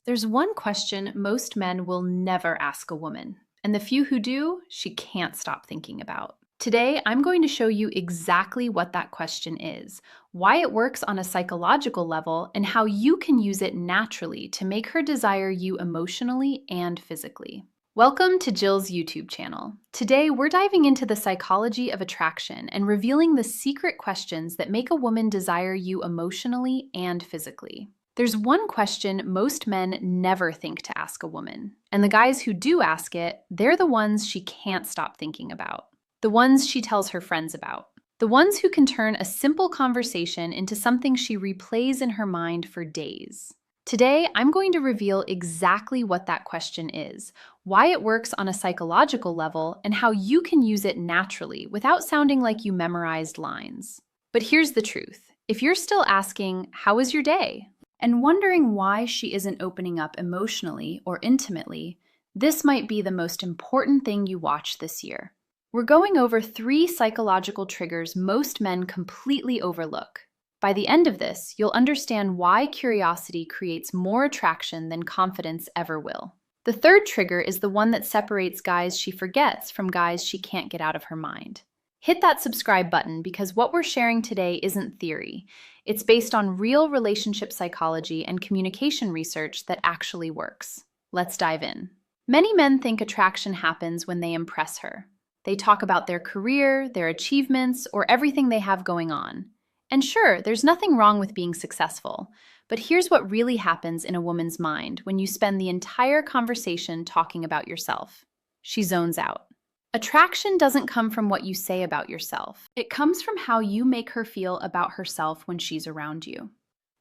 There's one question most men will never ask a woman, and the few who do, she can't stop thinking about. Today, I'm going to show you exactly what that question is, why it works on a psychological level, and how you can use it naturally to make her desire you emotionally and physically. Welcome to Jill's YouTube channel. Today, we're diving into the psychology of attraction and revealing the secret questions that make a woman desire you emotionally and physically. There's one question most men never think to ask a woman, and the guys who do ask it, they're the ones she can't stop thinking about. The ones she tells her friends about. The ones who can turn a simple conversation into something she replays in her mind for days. Today, I'm going to reveal exactly what that question is, why it works on a psychological level, and how you can use it naturally without sounding like you memorized lines. But here's the truth. If you're still asking, "How was your day?" and wondering why she isn't opening up emotionally or intimately, this might be the most important thing you watch this year. We're going over 3 psychological triggers most men completely overlook. By the end of this, you'll understand why curiosity creates more attraction than confidence ever will. The third trigger is the one that separates guys she forgets from guys she can't get out of her mind. Hit that subscribe button because what we're sharing today isn't theory. It's based on real relationship psychology and communication research that actually works. Let's dive in. Many men think attraction happens when they impress her. They talk about their career, their achievements, or everything they have going on. And sure, there's nothing wrong with being successful, but here's what really happens in a woman's mind when you spend the entire conversation talking about yourself. She zones out. Attraction doesn't come from what you say about yourself. It comes from how you make her feel about herself when she's around you.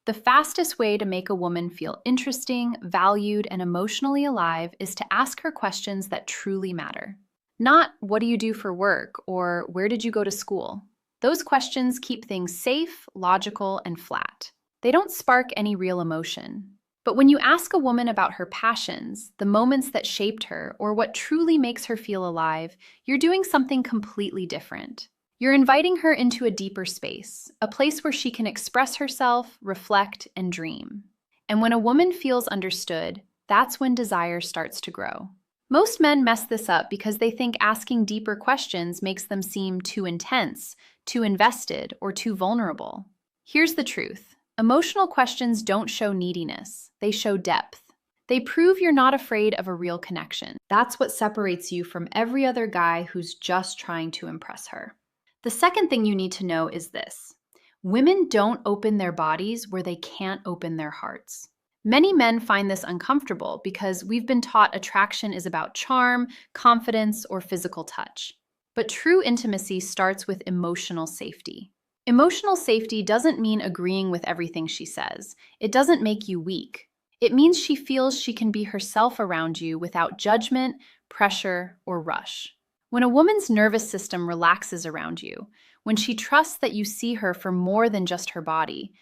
The fastest way to make a woman feel interesting, valued, and emotionally alive is to ask her questions that truly matter. Not, "What do you do for work?" or "Where did you go to school?" Those questions keep things safe, logical, and flat. They don't spark any real emotion. But when you ask a woman about her passions, the moments that shaped her, or what truly makes her feel alive, you're doing something completely different. You're inviting her into a deeper space, a place where she can express herself, reflect, and dream. And when a woman feels understood, that's when desire starts to grow. Most men mess this up because they think asking deeper questions makes them seem too intense, too invested, or too vulnerable. Here's the truth. Emotional questions don't show neediness, they show depth. They prove you're not afraid of a real connection. That's what separates you from every other guy who's just trying to impress her. The second thing you need to know is this. Women don't open their bodies where they can't open their hearts. Many men find this uncomfortable because we've been taught attraction is about charm, confidence, or physical touch. But true intimacy starts with emotional safety. Emotional safety doesn't mean agreeing with everything she says. It doesn't make you weak. It means she feels she can be herself around you without judgment, pressure, or rush. When a woman's nervous system relaxes around you, when she trusts that you see her for more than just her body,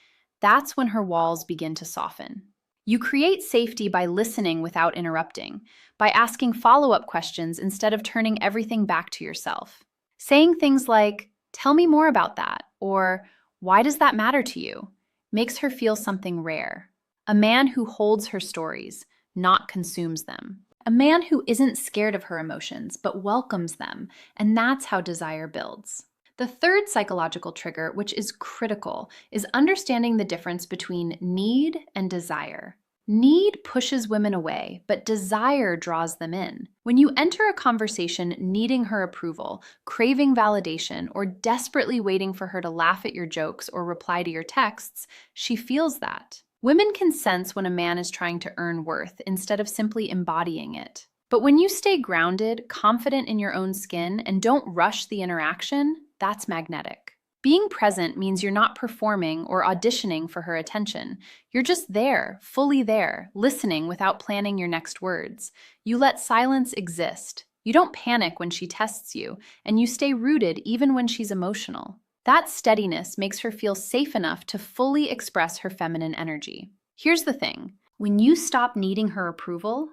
that's when her walls begin to soften. You create safety by listening without interrupting, by asking follow-up questions instead of turning everything back to yourself. Saying things like, "Tell me more about that," or "Why does that matter to you?" makes her feel something rare. A man who holds her stories, not consumes them. A man who isn't scared of her emotions, but welcomes them, and that's how desire builds. The third psychological trigger, which is critical, is understanding the difference between need and desire. Need pushes women away, but desire draws them in. When you enter a conversation needing her approval, craving validation, or desperately waiting for her to laugh at your jokes or reply to your texts, she feels that. Women can sense when a man is trying to earn worth instead of simply embodying it. But when you stay grounded, confident in your own skin, and don't rush the interaction, that's magnetic. Being present means you're not performing or auditioning for her attention. You're just there, fully there, listening without planning your next words. You let silence exist. You don't panic when she tests you, and you stay rooted even when she's emotional. That steadiness makes her feel safe enough to fully express her feminine energy. Here's the thing. When you stop needing her approval,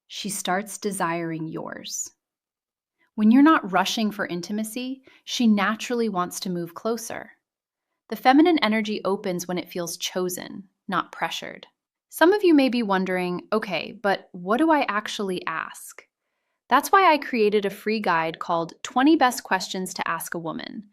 she starts desiring yours. When you're not rushing for intimacy, she naturally wants to move closer. The feminine energy opens when it feels chosen, not pressured. Some of you may be wondering, okay, but what do I actually ask? That's why I created a free guide called 20 Best Questions to Ask a Woman.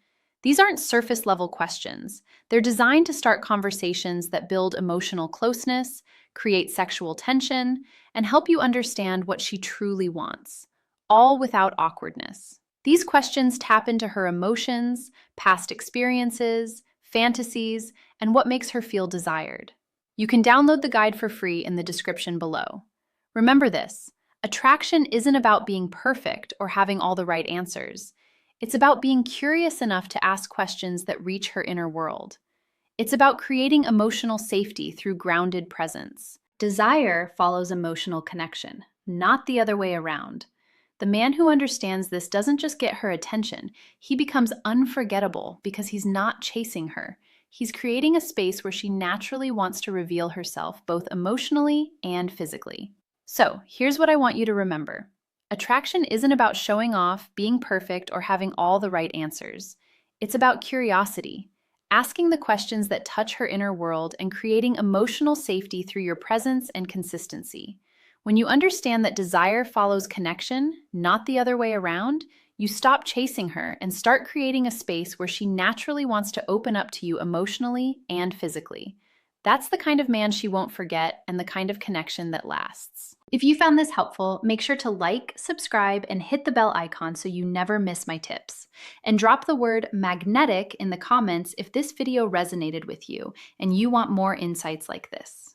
These aren't surface level questions. They're designed to start conversations that build emotional closeness, create sexual tension, and help you understand what she truly wants, all without awkwardness. These questions tap into her emotions, past experiences, fantasies, and what makes her feel desired. You can download the guide for free in the description below. Remember this. Attraction isn't about being perfect or having all the right answers. It's about being curious enough to ask questions that reach her inner world. It's about creating emotional safety through grounded presence. Desire follows emotional connection, not the other way around. The man who understands this doesn't just get her attention, he becomes unforgettable because he's not chasing her. He's creating a space where she naturally wants to reveal herself both emotionally and physically. So, here's what I want you to remember. Attraction isn't about showing off, being perfect, or having all the right answers. It's about curiosity, asking the questions that touch her inner world and creating emotional safety through your presence and consistency. When you understand that desire follows connection, not the other way around, you stop chasing her and start creating a space where she naturally wants to open up to you emotionally and physically. That's the kind of man she won't forget and the kind of connection that lasts. If you found this helpful, make sure to like, subscribe, and hit the bell icon so you never miss my tips. And drop the word magnetic in the comments if this video resonated with you and you want more insights like this.